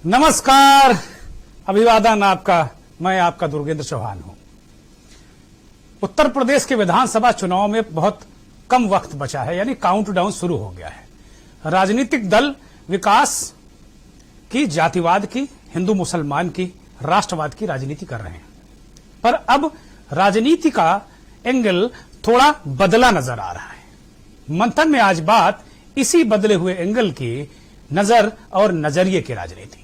नमस्कार, अभिवादन आपका। मैं आपका दुर्गेंद्र चौहान हूं। उत्तर प्रदेश के विधानसभा चुनाव में बहुत कम वक्त बचा है, यानी काउंटडाउन शुरू हो गया है। राजनीतिक दल विकास की, जातिवाद की, हिंदू मुसलमान की, राष्ट्रवाद की राजनीति कर रहे हैं, पर अब राजनीति का एंगल थोड़ा बदला नजर आ रहा है। मंथन में आज बात इसी बदले हुए एंगल की, नजर और नजरिए की राजनीति।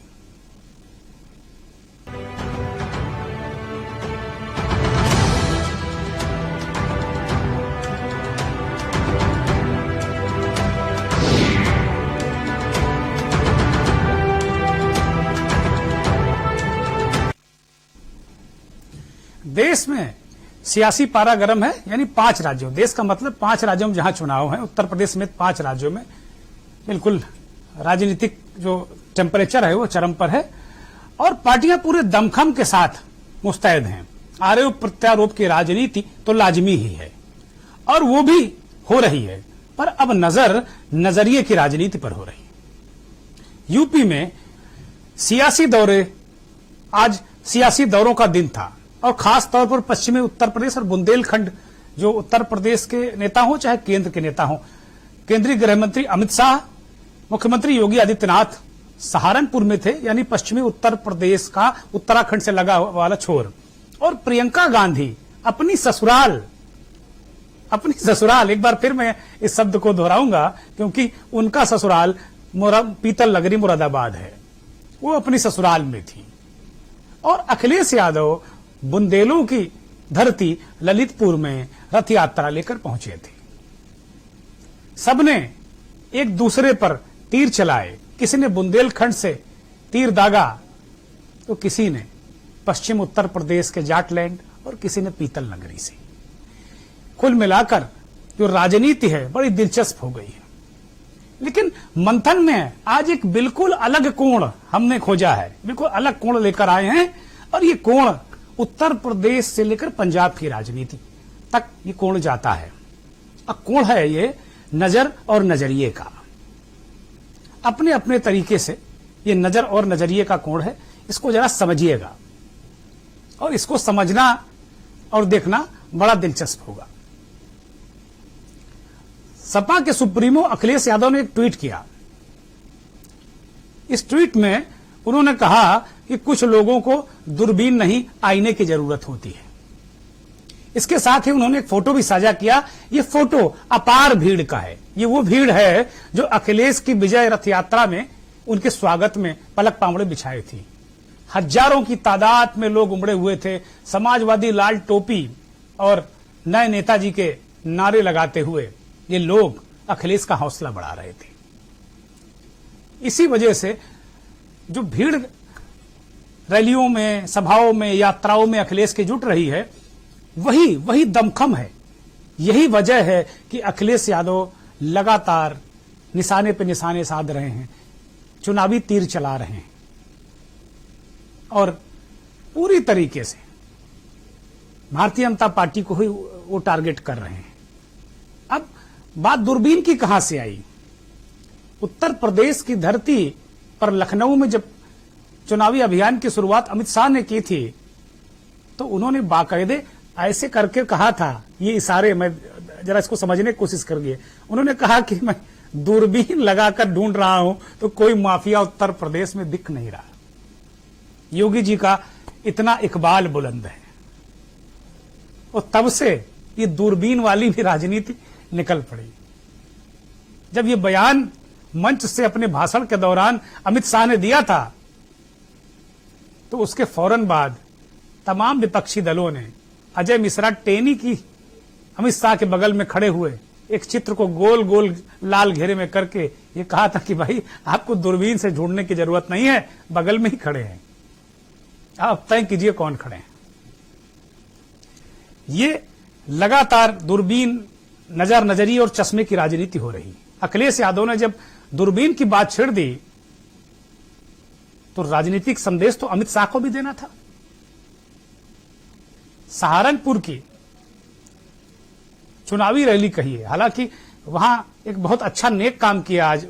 देश में सियासी पारा गर्म है, यानी 5 राज्यों, देश का मतलब 5 राज्यों में जहां चुनाव है, उत्तर प्रदेश में 5 राज्यों में बिल्कुल राजनीतिक जो टेम्परेचर है वो चरम पर है और पार्टियां पूरे दमखम के साथ मुस्तैद हैं। आरोप प्रत्यारोप की राजनीति तो लाजमी ही है और वो भी हो रही है, पर अब नजर नजरिए की राजनीति पर हो रही है। यूपी में सियासी दौरे, आज सियासी दौरों का दिन था और खास तौर पर पश्चिमी उत्तर प्रदेश और बुंदेलखंड, जो उत्तर प्रदेश के नेता हो चाहे केंद्र के नेता हो, केंद्रीय गृह मंत्री अमित शाह, मुख्यमंत्री योगी आदित्यनाथ सहारनपुर में थे, यानी पश्चिमी उत्तर प्रदेश का उत्तराखंड से लगा वाला छोर, और प्रियंका गांधी अपनी ससुराल, एक बार फिर मैं इस शब्द को दोहराऊंगा क्योंकि उनका ससुराल पीतल नगरी मुरादाबाद है, वो अपनी ससुराल में थी। और अखिलेश यादव बुंदेलों की धरती ललितपुर में रथ यात्रा लेकर पहुंचे थे। सबने एक दूसरे पर तीर चलाए, किसी ने बुंदेलखंड से तीर दागा तो किसी ने पश्चिम उत्तर प्रदेश के जाटलैंड और किसी ने पीतल नगरी से। कुल मिलाकर जो राजनीति है बड़ी दिलचस्प हो गई है। लेकिन मंथन में आज एक बिल्कुल अलग कोण हमने खोजा है, बिल्कुल अलग कोण लेकर आए हैं और ये कोण उत्तर प्रदेश से लेकर पंजाब की राजनीति तक ये कोण जाता है। अब कोण है ये नजर और नजरिए का, अपने अपने तरीके से ये नजर और नजरिए का कोण है। इसको जरा समझिएगा और इसको समझना और देखना बड़ा दिलचस्प होगा। सपा के सुप्रीमो अखिलेश यादव ने एक ट्वीट किया। इस ट्वीट में उन्होंने कहा कि कुछ लोगों को दूरबीन नहीं, आईने की जरूरत होती है। इसके साथ ही उन्होंने एक फोटो भी साझा किया। ये फोटो अपार भीड़ का है। ये वो भीड़ है जो अखिलेश की विजय रथ यात्रा में उनके स्वागत में पलक पामड़े बिछाए थी। हजारों की तादाद में लोग उमड़े हुए थे, समाजवादी लाल टोपी और नए नेताजी के नारे लगाते हुए ये लोग अखिलेश का हौसला बढ़ा रहे थे। इसी वजह से जो भीड़ रैलियों में, सभाओं में, यात्राओं में अखिलेश की जुट रही है, वही दमखम है। यही वजह है कि अखिलेश यादव लगातार निशाने पे निशाने साध रहे हैं, चुनावी तीर चला रहे हैं और पूरी तरीके से भारतीय जनता पार्टी को ही वो टारगेट कर रहे हैं। अब बात दूरबीन की कहां से आई? उत्तर प्रदेश की धरती पर लखनऊ में जब चुनावी अभियान की शुरुआत अमित शाह ने की थी तो उन्होंने बाकायदे ऐसे करके कहा था, ये इशारे, मैं जरा इसको समझने की कोशिश करिए। उन्होंने कहा कि मैं दूरबीन लगाकर ढूंढ रहा हूं तो कोई माफिया उत्तर प्रदेश में दिख नहीं रहा। योगी जी का इतना इकबाल बुलंद है और तब से ये दूरबीन वाली भी राजनीति निकल पड़ी। जब ये बयान मंच से अपने भाषण के दौरान अमित शाह ने दिया था तो उसके फौरन बाद तमाम विपक्षी दलों ने अजय मिश्रा टेनी की अमित शाह के बगल में खड़े हुए एक चित्र को गोल गोल लाल घेरे में करके ये कहा था कि भाई आपको दूरबीन से ढूंढने की जरूरत नहीं है, बगल में ही खड़े हैं, आप तय कीजिए कौन खड़े हैं। ये लगातार दूरबीन, नजर नजरिए और चश्मे की राजनीति हो रही। अखिलेश यादव ने जब दूरबीन की बात छेड़ दी तो राजनीतिक संदेश तो अमित शाह को भी देना था। सहारनपुर की चुनावी रैली कहिए, हालांकि वहां एक बहुत अच्छा नेक काम किया आज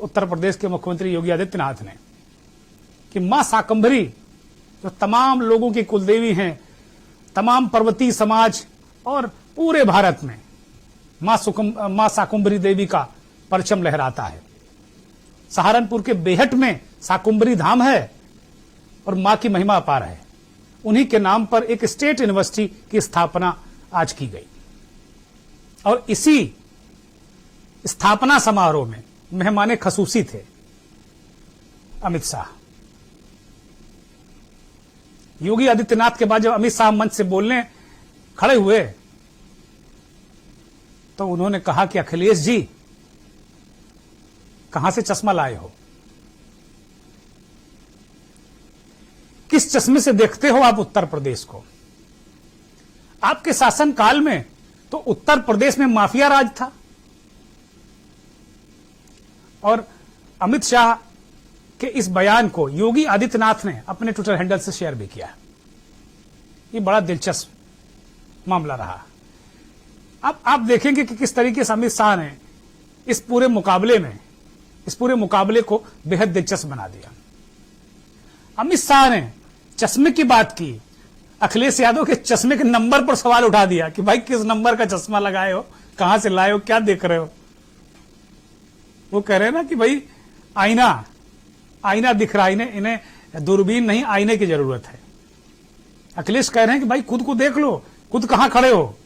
उत्तर प्रदेश के मुख्यमंत्री योगी आदित्यनाथ ने। कि मां शाकंभरी जो तमाम लोगों की कुलदेवी हैं, तमाम पर्वतीय समाज और पूरे भारत में मां शाकंभरी देवी का परचम लहराता है। सहारनपुर के बेहट में शाकंभरी धाम है और मां की महिमा अपार है। उन्हीं के नाम पर एक स्टेट यूनिवर्सिटी की स्थापना आज की गई और इसी स्थापना समारोह में मेहमाने खसूसी थे अमित शाह। योगी आदित्यनाथ के बाद जब अमित शाह मंच से बोलने खड़े हुए तो उन्होंने कहा कि अखिलेश जी, कहां से चश्मा लाए हो? किस चश्मे से देखते हो आप उत्तर प्रदेश को? आपके शासनकाल में तो उत्तर प्रदेश में माफिया राज था। और अमित शाह के इस बयान को योगी आदित्यनाथ ने अपने ट्विटर हैंडल से शेयर भी किया। ये बड़ा दिलचस्प मामला रहा। अब आप देखेंगे कि किस तरीके से अमित शाह ने इस पूरे मुकाबले को बेहद दिलचस्प बना दिया। अमित शाह ने चश्मे की बात की, अखिलेश यादव के चश्मे के नंबर पर सवाल उठा दिया कि भाई किस नंबर का चश्मा लगाए हो, कहां से लाए हो, क्या देख रहे हो? वो कह रहे हैं ना कि भाई आईना दिख रहा है, इन्हें दूरबीन नहीं आईने की जरूरत है। अखिलेश कह रहे हैं कि भाई खुद को देख लो, खुद कहां खड़े हो।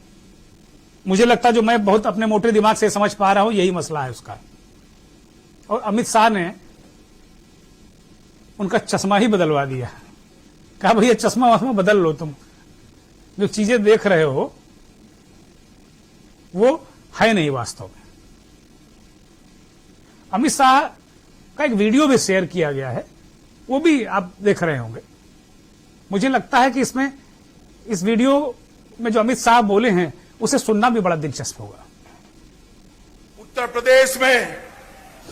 मुझे लगता है जो मैं बहुत अपने मोटे दिमाग से समझ पा रहा हूं यही मसला है उसका। और अमित शाह ने उनका चश्मा ही बदलवा दिया, कहा भैया चश्मा वश्मा बदल लो, तुम जो चीजें देख रहे हो वो है नहीं वास्तव में। अमित शाह का एक वीडियो भी शेयर किया गया है, वो भी आप देख रहे होंगे। मुझे लगता है कि इस वीडियो में जो अमित शाह बोले हैं उसे सुनना भी बड़ा दिलचस्प होगा। उत्तर प्रदेश में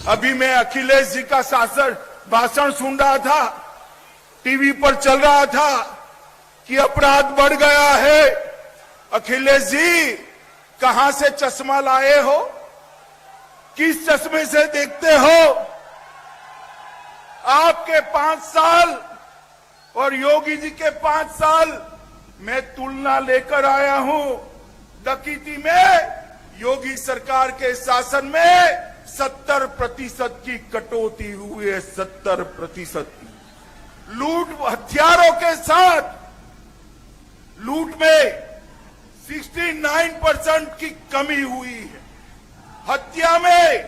अभी मैं अखिलेश जी का भाषण सुन रहा था, टीवी पर चल रहा था कि अपराध बढ़ गया है। अखिलेश जी, कहां से चश्मा लाए हो? किस चश्मे से देखते हो? आपके 5 साल और योगी जी के 5 साल मैं तुलना लेकर आया हूं। डकैती में योगी सरकार के शासन में 70% की कटौती हुई है, 70% की। लूट हथियारों के साथ लूट में 69% की कमी हुई है। हत्या में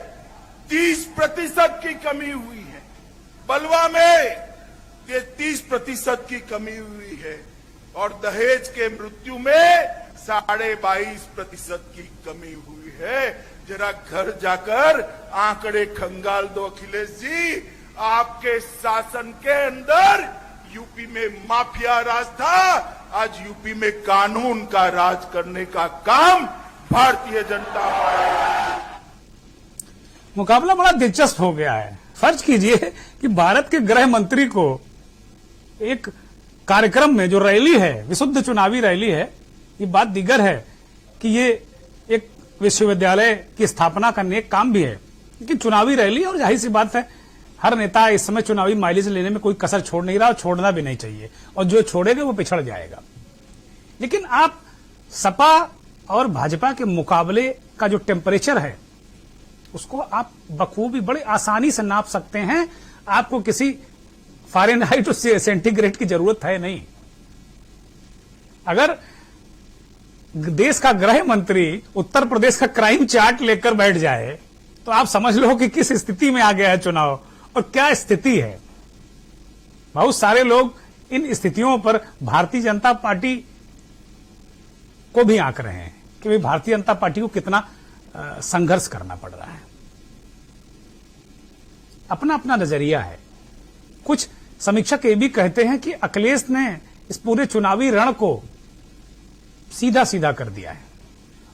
30% की कमी हुई है। बलवा में 30% की कमी हुई है और दहेज के मृत्यु में 22.5% की कमी हुई है। जरा घर जाकर आंकड़े खंगाल दो अखिलेश जी। आपके शासन के अंदर यूपी में माफिया राज था, आज यूपी में कानून का राज करने का काम भारतीय जनता पार्टी। मुकाबला बड़ा दिलचस्प हो गया है। फर्ज कीजिए कि भारत के गृह मंत्री को एक कार्यक्रम में जो रैली है, विशुद्ध चुनावी रैली है, ये बात दीगर है कि ये एक विश्वविद्यालय की स्थापना का नेक काम भी है, लेकिन चुनावी रैली, और जाहिर सी बात है हर नेता इस समय चुनावी माइलेज लेने में कोई कसर छोड़ नहीं रहा और छोड़ना भी नहीं चाहिए, और जो छोड़ेगा वो पिछड़ जाएगा। लेकिन आप सपा और भाजपा के मुकाबले का जो टेम्परेचर है उसको आप बखूबी बड़े आसानी से नाप सकते हैं। आपको किसी फ़ारेनहाइट और सेंटीग्रेड की जरूरत है नहीं। अगर देश का गृह मंत्री उत्तर प्रदेश का क्राइम चार्ट लेकर बैठ जाए तो आप समझ लो कि किस स्थिति में आ गया है चुनाव और क्या स्थिति है। बहुत सारे लोग इन स्थितियों पर भारतीय जनता पार्टी को भी आंक रहे हैं कि भाई भारतीय जनता पार्टी को कितना संघर्ष करना पड़ रहा है। अपना अपना नजरिया है। कुछ समीक्षक ये भी कहते हैं कि अखिलेश ने इस पूरे चुनावी रण को सीधा सीधा कर दिया है,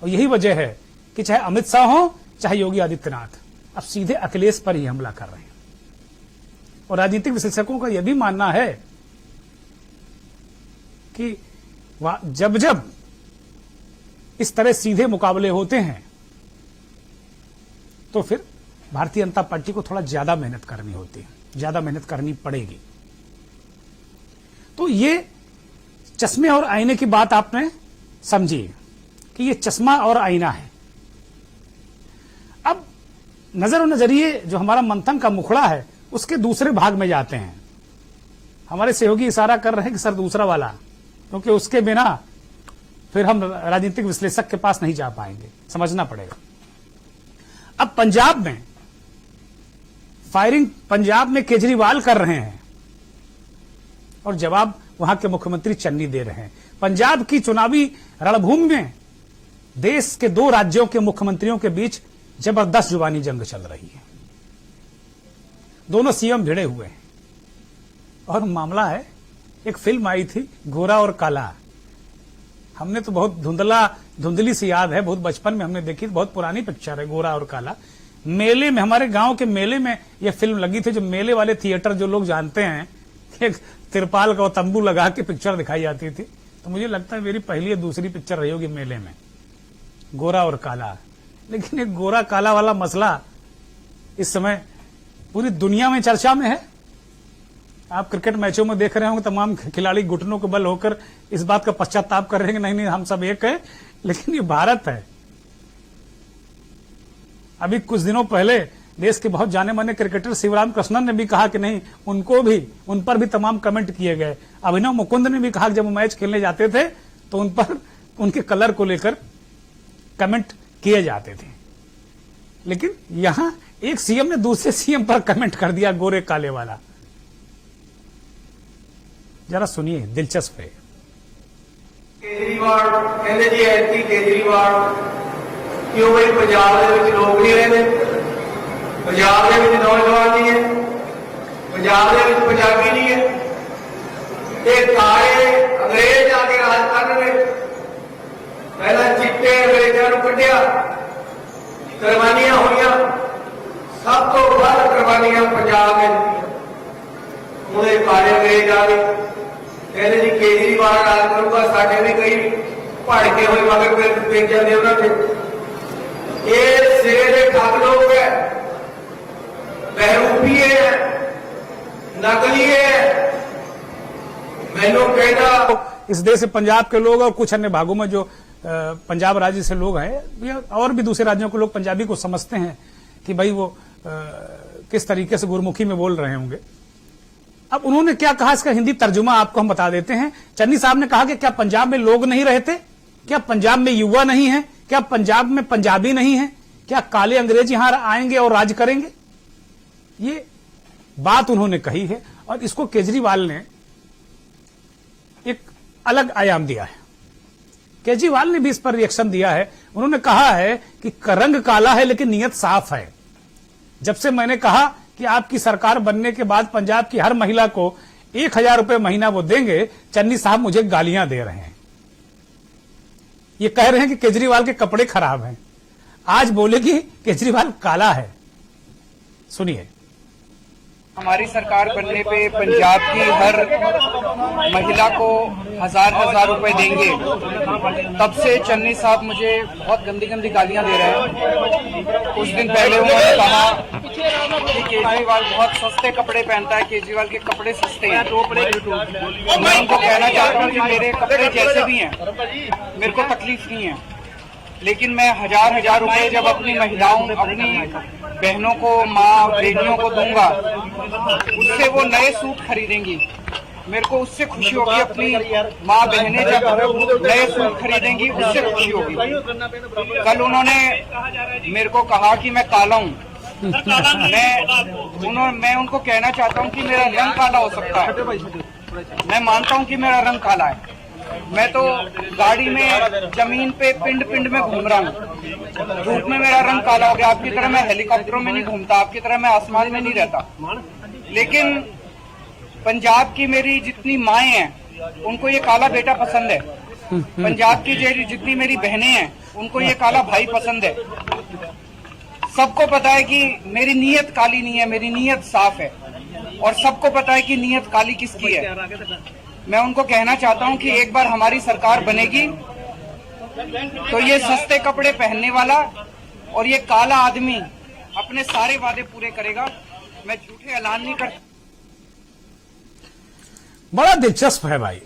और यही वजह है कि चाहे अमित शाह हो चाहे योगी आदित्यनाथ अब सीधे अखिलेश पर ही हमला कर रहे हैं। और राजनीतिक विशेषज्ञों का यह भी मानना है कि जब जब इस तरह सीधे मुकाबले होते हैं तो फिर भारतीय जनता पार्टी को थोड़ा ज्यादा मेहनत करनी होती है, ज्यादा मेहनत करनी पड़ेगी। तो ये चश्मे और आईने की बात आपने समझी कि ये चश्मा और आईना है। अब नजर और नजरिए जो हमारा मंथन का मुखड़ा है उसके दूसरे भाग में जाते हैं। हमारे सहयोगी इशारा कर रहे हैं कि सर दूसरा वाला, क्योंकि उसके बिना फिर हम राजनीतिक विश्लेषक के पास नहीं जा पाएंगे, समझना पड़ेगा। अब पंजाब में फायरिंग पंजाब में केजरीवाल कर रहे हैं और जवाब वहां के मुख्यमंत्री चन्नी दे रहे हैं। पंजाब की चुनावी रणभूमि में देश के दो राज्यों के मुख्यमंत्रियों के बीच जबरदस्त जुबानी जंग चल रही है। दोनों सीएम भिड़े हुए हैं और मामला है, एक फिल्म आई थी गोरा और काला, हमने तो बहुत धुंधली सी याद है, बहुत बचपन में हमने देखी, बहुत पुरानी पिक्चर है गोरा और काला। मेले में, हमारे गांव के मेले में यह फिल्म लगी थी। जो मेले वाले थिएटर जो लोग जानते हैं, एक तिरपाल का तंबू लगा के पिक्चर दिखाई जाती थी। तो मुझे लगता है मेरी पहली या दूसरी पिक्चर रही होगी मेले में, गोरा और काला। लेकिन एक गोरा काला वाला मसला इस समय पूरी दुनिया में चर्चा में है। आप क्रिकेट मैचों में देख रहे होंगे तमाम खिलाड़ी घुटनों के बल होकर इस बात का पश्चाताप कर रहे हैं कि नहीं हम सब एक है। लेकिन ये भारत है। अभी कुछ दिनों पहले देश के बहुत जाने माने क्रिकेटर शिवराम कृष्णन ने भी कहा कि नहीं, उन पर भी तमाम कमेंट किए गए। अभिनव मुकुंद ने भी कहा कि जब वो मैच खेलने जाते थे तो उन पर उनके कलर को लेकर कमेंट किए जाते थे। लेकिन यहां एक सीएम ने दूसरे सीएम पर कमेंट कर दिया गोरे काले वाला। जरा सुनिए, दिलचस्प है। केजरीवाल कहते जी एंटी केजरीवाल क्यों भाई पंजाब ਦੇ ਵਿੱਚ ਲੋਕ ਨਹੀਂ ਰਹਿੰਦੇ, पंजाब ਦੇ ਵਿੱਚ नौजवान नहीं है, पंजाब ਦੇ ਵਿੱਚ पंजाबी नहीं है, ये काले अंग्रेज आके राज कर रहे। पहला चिट्टे अंग्रेजों को कढ़िया, कुर्बानियां होईयां, सब तो ਵੱਧ कुर्बानियां पंजाब में हुण ये काले अंग्रेज आ गए। कहते जी केजरीवाल राज करूंगा, साढ़े भी कई भड़के हुए मगर पेज जाते उन्होंने। ये सिरे के ठग लोग है, बहरूपी है, नकली है। मैनू कहता इस देश से पंजाब के लोग और कुछ अन्य भागों में जो पंजाब राज्य से लोग हैं और भी दूसरे राज्यों के लोग पंजाबी को समझते हैं कि भाई वो किस तरीके से गुरमुखी में बोल रहे होंगे। अब उन्होंने क्या कहा, इसका हिंदी तर्जुमा आपको हम बता देते हैं। चन्नी साहब ने कहा कि क्या पंजाब में लोग नहीं रहते, क्या पंजाब में युवा नहीं है, क्या पंजाब में पंजाबी नहीं है, क्या काले अंग्रेज यहां आएंगे और राज करेंगे। ये बात उन्होंने कही है और इसको केजरीवाल ने एक अलग आयाम दिया है। केजरीवाल ने भी इस पर रिएक्शन दिया है। उन्होंने कहा है कि रंग काला है लेकिन नीयत साफ है। जब से मैंने कहा कि आपकी सरकार बनने के बाद पंजाब की हर महिला को 1000 रुपए महीना वो देंगे, चन्नी साहब मुझे गालियां दे रहे हैं। ये कह रहे हैं कि केजरीवाल के कपड़े खराब हैं। आज बोले कि केजरीवाल काला है। सुनिए। हमारी सरकार बनने पे पंजाब की हर महिला को 1000 रुपए देंगे। तब से चन्नी साहब मुझे बहुत गंदी गंदी गालियां दे रहे हैं। कुछ दिन पहले उन्होंने कहा कि केजरीवाल बहुत सस्ते कपड़े पहनता है, केजरीवाल के कपड़े सस्ते हैं। मैं उनको कहना चाहता हूँ कि मेरे कपड़े जैसे भी हैं, मेरे को तकलीफ नहीं है, लेकिन मैं 1000 रुपए जब अपनी महिलाओं, अपनी बहनों को, माँ बेटियों को दूंगा, उससे वो नए सूट खरीदेंगी। मेरे को उससे खुशी होगी। अपनी माँ बहनें जब नए सूट खरीदेंगी उससे खुशी होगी। कल उन्होंने मेरे को कहा कि मैं काला हूँ। मैं उनको कहना चाहता हूँ कि मेरा रंग काला हो सकता है। मैं मानता हूँ कि मेरा रंग काला है। मैं तो गाड़ी में, जमीन पे, पिंड पिंड में घूम रहा हूँ। धूप में मेरा रंग काला हो गया। आपकी तरह मैं हेलीकॉप्टरों में नहीं घूमता, आपकी तरह मैं आसमान में नहीं रहता। लेकिन पंजाब की मेरी जितनी माएँ हैं उनको ये काला बेटा पसंद है। पंजाब की जितनी मेरी बहनें हैं उनको ये काला भाई पसंद है। सबको पता है कि मेरी नीयत काली नहीं है, मेरी नीयत साफ है। और सबको पता है कि नीयत काली किसकी है। मैं उनको कहना चाहता हूं कि एक बार हमारी सरकार बनेगी तो ये सस्ते कपड़े पहनने वाला और ये काला आदमी अपने सारे वादे पूरे करेगा। मैं झूठे ऐलान नहीं करता। बड़ा दिलचस्प है भाई।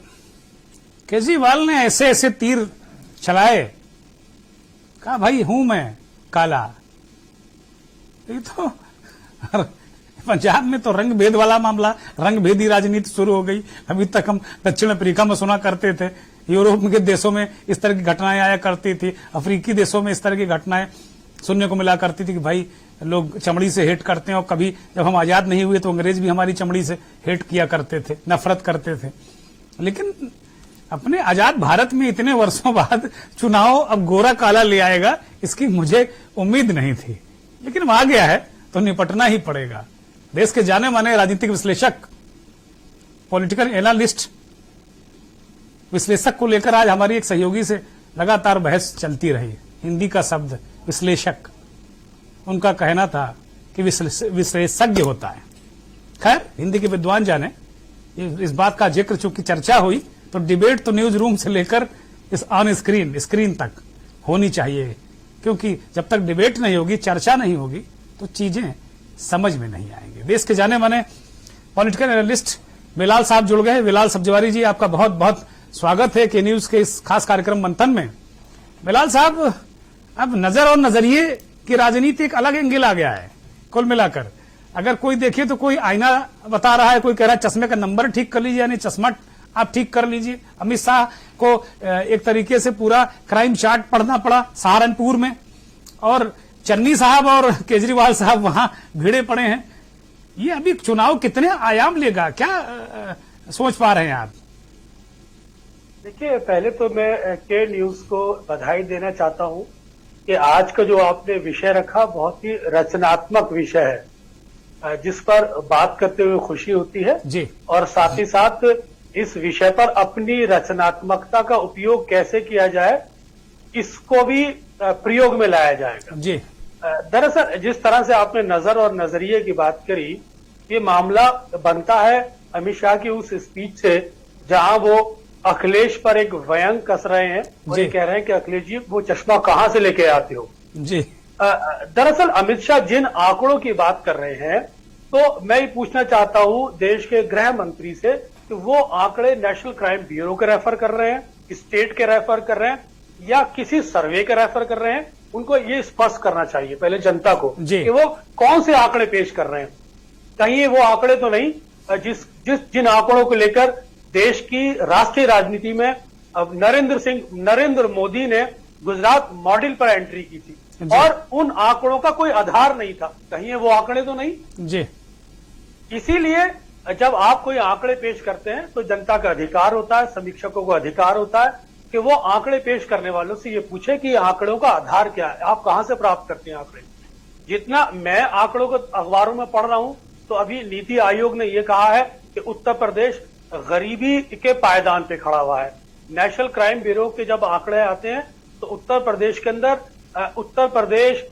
केजरीवाल ने ऐसे ऐसे तीर चलाए, कहा भाई हूं मैं काला। ये तो पंजाब में तो रंग भेद वाला मामला, रंग भेदी राजनीति शुरू हो गई। अभी तक हम दक्षिण अफ्रीका में सुना करते थे, यूरोप के देशों में इस तरह की घटनाएं आया करती थी, अफ्रीकी देशों में इस तरह की घटनाएं सुनने को मिला करती थी कि भाई लोग चमड़ी से हेट करते हैं। और कभी जब हम आजाद नहीं हुए तो अंग्रेज भी हमारी चमड़ी से हेट किया करते थे, नफरत करते थे। लेकिन अपने आजाद भारत में इतने वर्षों बाद चुनाव अब गोरा काला ले आएगा, इसकी मुझे उम्मीद नहीं थी। लेकिन वो आ गया है तो निपटना ही पड़ेगा। देश के जाने माने राजनीतिक विश्लेषक, पॉलिटिकल एनालिस्ट, विश्लेषक को लेकर आज हमारी एक सहयोगी से लगातार बहस चलती रही। हिंदी का शब्द विश्लेषक, उनका कहना था कि विशेषज्ञ होता है। खैर, हिंदी के विद्वान जाने, इस बात का जिक्र चूंकि चर्चा हुई तो डिबेट तो न्यूज रूम से लेकर इस ऑन स्क्रीन तक होनी चाहिए, क्योंकि जब तक डिबेट नहीं होगी, चर्चा नहीं होगी, तो चीजें समझ में नहीं आएंगी। देश के जाने माने पॉलिटिकल एनालिस्ट बिलाल साहब जुड़ गए। बिलाल सब्जवारी जी, आपका बहुत बहुत स्वागत है के न्यूज के इस खास कार्यक्रम मंथन में। बिलाल साहब, अब नजर और नजरिए की राजनीति एक अलग एंगल आ गया है। कुल मिलाकर अगर कोई देखे तो कोई आईना बता रहा है, कोई कह रहा है चश्मे का नंबर ठीक कर लीजिए, यानी चश्मा आप ठीक कर लीजिए। अमित शाह को एक तरीके से पूरा क्राइम चार्ट पढ़ना पड़ा सहारनपुर में, और चन्नी साहब और केजरीवाल साहब वहां भिड़े पड़े हैं। ये अभी चुनाव कितने आयाम लेगा, क्या सोच पा रहे हैं आप? देखिए, पहले तो मैं के न्यूज को बधाई देना चाहता हूं कि आज का जो आपने विषय रखा बहुत ही रचनात्मक विषय है, जिस पर बात करते हुए खुशी होती है जी। और साथ ही साथ इस विषय पर अपनी रचनात्मकता का उपयोग कैसे किया जाए, इसको भी प्रयोग में लाया जाएगा जी। दरअसल जिस तरह से आपने नजर और नजरिए की बात करी, ये मामला बनता है अमित शाह की उस स्पीच से जहां वो अखिलेश पर एक व्यंग कस रहे हैं और ये कह रहे हैं कि अखिलेश जी वो चश्मा कहां से लेके आते हो जी। दरअसल अमित शाह जिन आंकड़ों की बात कर रहे हैं, तो मैं ये पूछना चाहता हूं देश के गृह मंत्री से कि वो आंकड़े नेशनल क्राइम ब्यूरो के रेफर कर रहे हैं, स्टेट के रेफर कर रहे हैं, या किसी सर्वे के रेफर कर रहे हैं? उनको ये स्पष्ट करना चाहिए पहले जनता को कि वो कौन से आंकड़े पेश कर रहे हैं। कहीं ये वो आंकड़े तो नहीं जिन आंकड़ों को लेकर देश की राष्ट्रीय राजनीति में अब नरेंद्र मोदी ने गुजरात मॉडल पर एंट्री की थी और उन आंकड़ों का कोई आधार नहीं था। कहीं ये वो आंकड़े तो नहीं जी। इसीलिए जब आप कोई आंकड़े पेश करते हैं तो जनता का अधिकार होता है, समीक्षकों को अधिकार होता है कि वो आंकड़े पेश करने वालों से ये पूछे कि आंकड़ों का आधार क्या है, आप कहां से प्राप्त करते हैं आंकड़े। जितना मैं आंकड़ों को अखबारों में पढ़ रहा हूं, तो अभी नीति आयोग ने यह कहा है कि उत्तर प्रदेश गरीबी के पायदान पे खड़ा हुआ है। नेशनल क्राइम ब्यूरो के जब आंकड़े आते हैं तो उत्तर प्रदेश के अंदर उत्तर प्रदेश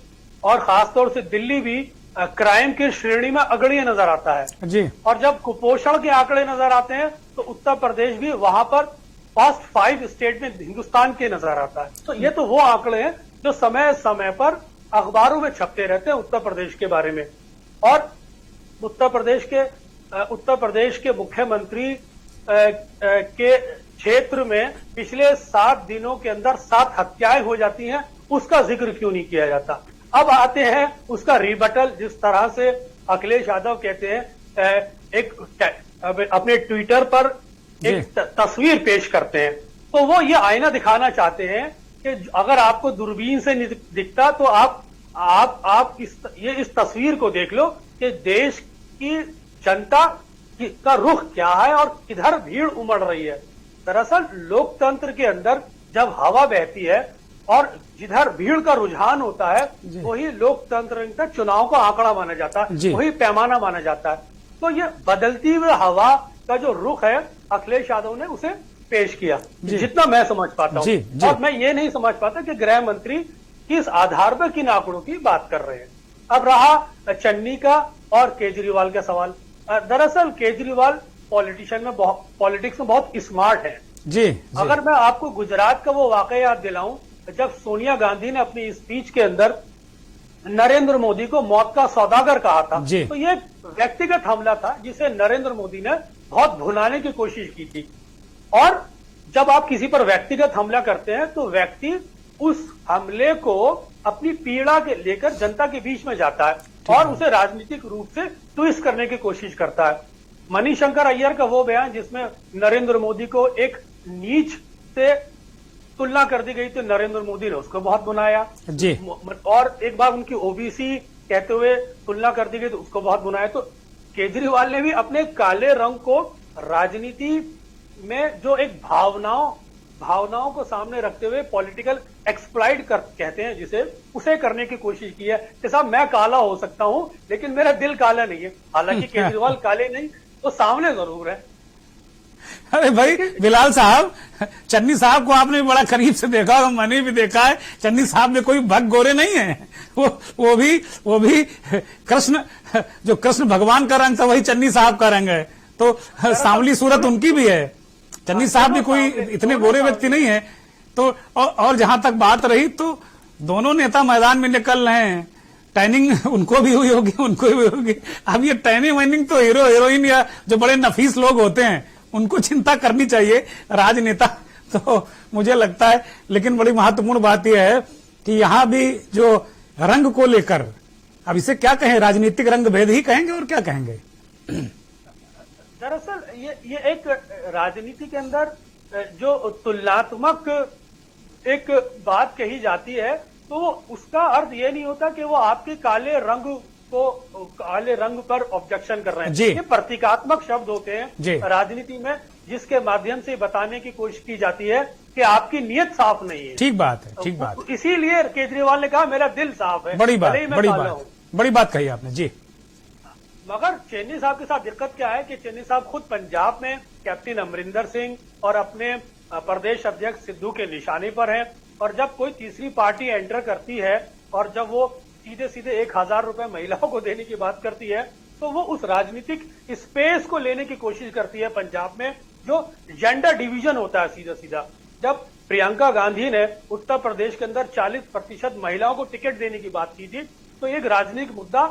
और खासतौर से दिल्ली भी क्राइम की श्रेणी में अग्रणी नजर आता है जी। और जब कुपोषण के आंकड़े नजर आते हैं तो उत्तर प्रदेश भी वहां पर फर्स्ट 5 स्टेट में हिंदुस्तान के नजर आता है। तो ये तो वो आंकड़े हैं जो समय समय पर अखबारों में छपते रहते हैं उत्तर प्रदेश के बारे में। और उत्तर प्रदेश के मुख्यमंत्री के क्षेत्र में पिछले 7 दिनों के अंदर 7 हत्याएं हो जाती हैं, उसका जिक्र क्यों नहीं किया जाता? अब आते हैं उसका रिबटल, जिस तरह से अखिलेश यादव कहते हैं अपने ट्विटर पर एक तस्वीर पेश करते हैं, तो वो ये आईना दिखाना चाहते हैं कि अगर आपको दूरबीन से नहीं दिखता तो आप इस तस्वीर को देख लो कि देश की जनता का रुख क्या है और किधर भीड़ उमड़ रही है। दरअसल लोकतंत्र के अंदर जब हवा बहती है और जिधर भीड़ का रुझान होता है वही लोकतंत्र का चुनाव का आंकड़ा माना जाता है, वही पैमाना माना जाता है। तो ये बदलती हुई हवा का जो रुख है अखिलेश यादव ने उसे पेश किया, जितना मैं समझ पाता हूं। और मैं ये नहीं समझ पाता कि गृह मंत्री किस आधार पर किन आंकड़ों की बात कर रहे हैं। अब रहा चन्नी का और केजरीवाल का सवाल। दरअसल केजरीवाल पॉलिटिक्स में बहुत स्मार्ट है जी। अगर मैं आपको गुजरात का वो वाकया याद दिलाऊं, जब सोनिया गांधी ने अपनी स्पीच के अंदर नरेंद्र मोदी को मौत का सौदागर कहा था। जी। तो ये व्यक्तिगत हमला था जिसे नरेंद्र मोदी ने बहुत भुनाने की कोशिश की थी। और जब आप किसी पर व्यक्तिगत हमला करते हैं तो व्यक्ति उस हमले को अपनी पीड़ा के लेकर जनता के बीच में जाता है और उसे राजनीतिक रूप से ट्विस्ट करने की कोशिश करता है। मणिशंकर अय्यर का वो बयान जिसमें नरेंद्र मोदी को एक नीच से तुलना कर दी गई थी, नरेंद्र मोदी ने उसको बहुत बुनाया जी। और एक बार उनकी ओबीसी कहते हुए तुलना कर दी गई तो उसको बहुत बुनाया। तो केजरीवाल ने भी अपने काले रंग को राजनीति में जो एक भावनाओं को सामने रखते हुए पॉलिटिकल एक्सप्लॉइट कहते हैं जिसे, उसे करने की कोशिश की है कि साहब मैं काला हो सकता हूं लेकिन मेरा दिल काला नहीं है। हालांकि केजरीवाल काले नहीं तो सामने जरूर है। अरे भाई बिलाल साहब, चन्नी साहब को आपने बड़ा करीब से देखा और मैंने भी देखा है। चन्नी साहब में कोई भग गोरे नहीं है, वो भी कृष्ण, जो कृष्ण भगवान का रंग था वही चन्नी साहब का रंग है। तो सांवली सूरत उनकी भी है। चन्नी साहब भी कोई इतने गोरे व्यक्ति नहीं है। तो और जहां तक बात रही तो दोनों नेता मैदान में निकल रहे हैं। टैनिंग उनको भी हुई होगी, उनको भी होगी। अब ये टैनिंग वैनिंग तो हीरो हीरोइन या जो बड़े नफीस लोग होते हैं उनको चिंता करनी चाहिए, राजनेता तो मुझे लगता है। लेकिन बड़ी महत्वपूर्ण बात यह है कि यहां भी जो रंग को लेकर, अब इसे क्या कहें, राजनीतिक रंग भेद ही कहेंगे और क्या कहेंगे। दरअसल ये एक राजनीति के अंदर जो तुलनात्मक एक बात कही जाती है तो उसका अर्थ ये नहीं होता कि वो आपके काले रंग पर ऑब्जेक्शन कर रहे हैं। ये प्रतीकात्मक शब्द होते हैं राजनीति में, जिसके माध्यम से बताने की कोशिश की जाती है कि आपकी नियत साफ नहीं है। ठीक बात है, ठीक बात। इसीलिए केजरीवाल ने कहा मेरा दिल साफ है। बड़ी बात कही आपने जी। मगर चन्नी साहब के साथ दिक्कत क्या है कि चन्नी साहब खुद पंजाब में कैप्टन अमरिंदर सिंह और अपने प्रदेश अध्यक्ष सिद्धू के निशाने पर हैं। और जब कोई तीसरी पार्टी एंटर करती है और जब वो सीधे सीधे 1000 रुपए महिलाओं को देने की बात करती है तो वो उस राजनीतिक स्पेस को लेने की कोशिश करती है पंजाब में, जो जेंडर डिवीजन होता है सीधा सीधा। जब प्रियंका गांधी ने उत्तर प्रदेश के अंदर 40% महिलाओं को टिकट देने की बात की थी तो एक राजनीतिक मुद्दा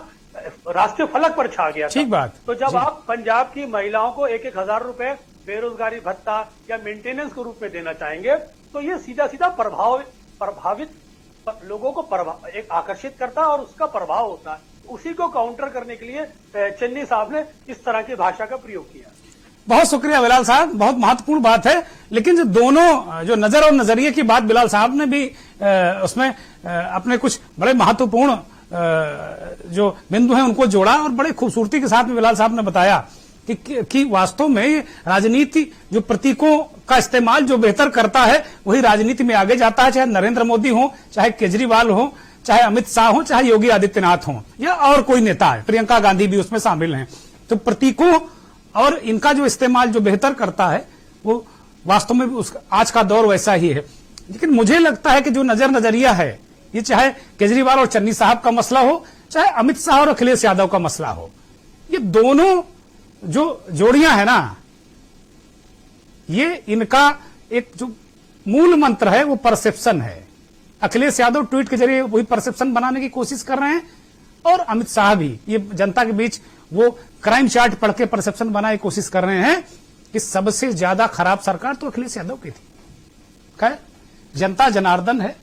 राष्ट्रीय फलक पर छा गया था। ठीक बात। तो जब आप पंजाब की महिलाओं को 1000 रुपए बेरोजगारी भत्ता या मेंटेनेंस के रूप में देना चाहेंगे तो ये सीधा सीधा प्रभावित लोगों को एक आकर्षित करता है और उसका प्रभाव होता है। उसी को काउंटर करने के लिए चन्नी साहब ने इस तरह की भाषा का प्रयोग किया। बहुत शुक्रिया बिलाल साहब, बहुत महत्वपूर्ण बात है। लेकिन जो दोनों जो नजर और नजरिए की बात बिलाल साहब ने भी उसमें अपने कुछ बड़े महत्वपूर्ण जो बिंदु हैं उनको जोड़ा और बड़े खूबसूरती के साथ में बिलाल साहब ने बताया कि वास्तव में राजनीति जो प्रतीकों का इस्तेमाल जो बेहतर करता है वही राजनीति में आगे जाता है। चाहे नरेंद्र मोदी हो, चाहे केजरीवाल हो, चाहे अमित शाह हो, चाहे योगी आदित्यनाथ हो या और कोई नेता है, प्रियंका गांधी भी उसमें शामिल हैं। तो प्रतीकों और इनका जो इस्तेमाल जो बेहतर करता है वो वास्तव में आज का दौर वैसा ही है। लेकिन मुझे लगता है कि जो नजरिया है, ये चाहे केजरीवाल और चन्नी साहब का मसला हो, चाहे अमित शाह और अखिलेश यादव का मसला हो, ये दोनों जो जोड़ियां है ना, ये इनका एक जो मूल मंत्र है वो परसेप्शन है। अखिलेश यादव ट्वीट के जरिए वही परसेप्शन बनाने की कोशिश कर रहे हैं और अमित शाह भी ये जनता के बीच वो क्राइम चार्ट पढ़ के परसेप्शन बनाने की कोशिश कर रहे हैं कि सबसे ज्यादा खराब सरकार तो अखिलेश यादव की थी। खैर, जनता जनार्दन है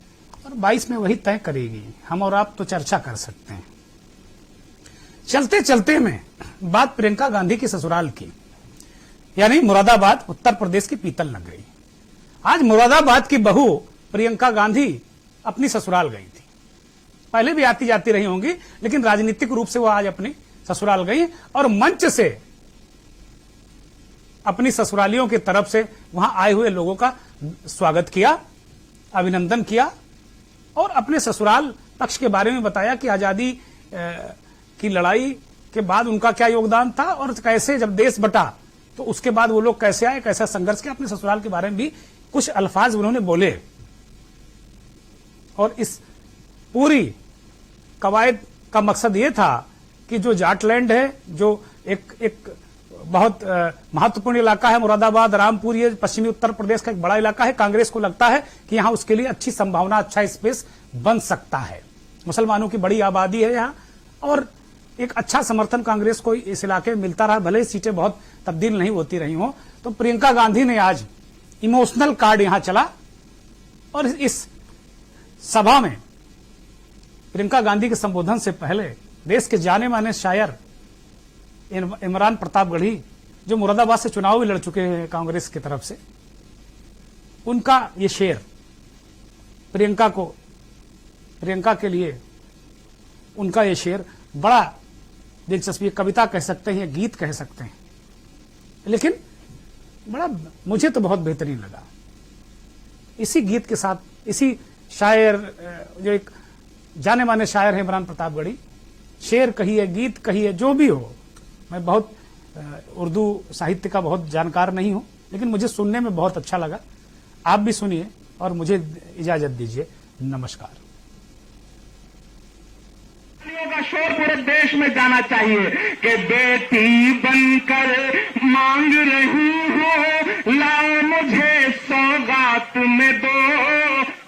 और 22 में वही तय करेगी। हम और आप तो चर्चा कर सकते हैं। चलते चलते में बात प्रियंका गांधी की ससुराल की, यानी मुरादाबाद, उत्तर प्रदेश की पीतल नगरी। आज मुरादाबाद की बहू प्रियंका गांधी अपनी ससुराल गई थी। पहले भी आती जाती रही होंगी, लेकिन राजनीतिक रूप से वो आज अपनी ससुराल गई और मंच से अपनी ससुरालियों की तरफ से वहां आए हुए लोगों का स्वागत किया, अभिनंदन किया और अपने ससुराल पक्ष के बारे में बताया कि आजादी की लड़ाई के बाद उनका क्या योगदान था और कैसे जब देश बटा तो उसके बाद वो लोग कैसे आए, कैसा संघर्ष किया। अपने ससुराल के बारे में भी कुछ अल्फाज उन्होंने बोले और इस पूरी कवायद का मकसद ये था कि जो जाटलैंड है, जो एक बहुत महत्वपूर्ण इलाका है मुरादाबाद, रामपुर, ये पश्चिमी उत्तर प्रदेश का एक बड़ा इलाका है। कांग्रेस को लगता है कि यहां उसके लिए अच्छी संभावना, अच्छा स्पेस बन सकता है। मुसलमानों की बड़ी आबादी है यहाँ, और एक अच्छा समर्थन कांग्रेस को इस इलाके में मिलता रहा, भले ही सीटें बहुत तब्दील नहीं होती रही हों। तो प्रियंका गांधी ने आज इमोशनल कार्ड यहां चला, और इस सभा में प्रियंका गांधी के संबोधन से पहले देश के जाने माने शायर इमरान प्रतापगढ़ी, जो मुरादाबाद से चुनाव भी लड़ चुके हैं कांग्रेस की तरफ से, उनका ये शेर प्रियंका के लिए उनका ये शेर बड़ा दिलचस्पी, कविता कह सकते हैं, गीत कह सकते हैं, लेकिन बड़ा मुझे तो बहुत बेहतरीन लगा। इसी गीत के साथ, इसी शायर, जो एक जाने माने शायर है इमरान प्रतापगढ़ी, शेर कहिए, गीत कहिए, जो भी हो, मैं बहुत उर्दू साहित्य का बहुत जानकार नहीं हूं, लेकिन मुझे सुनने में बहुत अच्छा लगा। आप भी सुनिए और मुझे इजाजत दीजिए। नमस्कार। का शोर पूरे देश में जाना चाहिए कि बेटी बनकर मांग रही हो, लाओ मुझे सौगात में दो,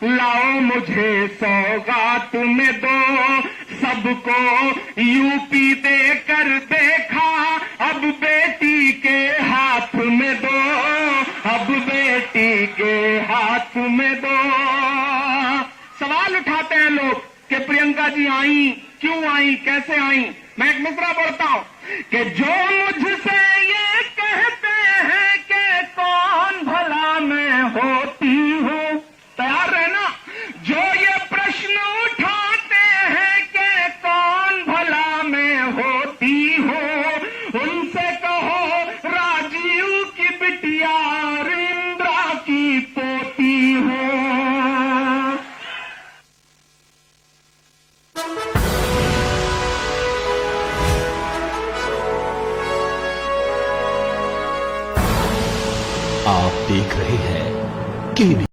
लाओ मुझे सौगात में दो। सबको यूपी देकर देखा, अब बेटी के हाथ में दो, अब बेटी के हाथ में दो। सवाल उठाते हैं लोग कि प्रियंका जी आई, क्यों आई, कैसे आई। मैं एक मिसरा बोलता हूं कि जो मुझसे ये कहते हैं कि कौन भला मैं होती हूं, तैयार रहना। जो ये प्रश्न उठाते हैं कि कौन भला मैं होती हूं, उनसे कहो राजीव की बिटिया और इंदिरा की पोती हूं। आप देख रहे हैं केवी।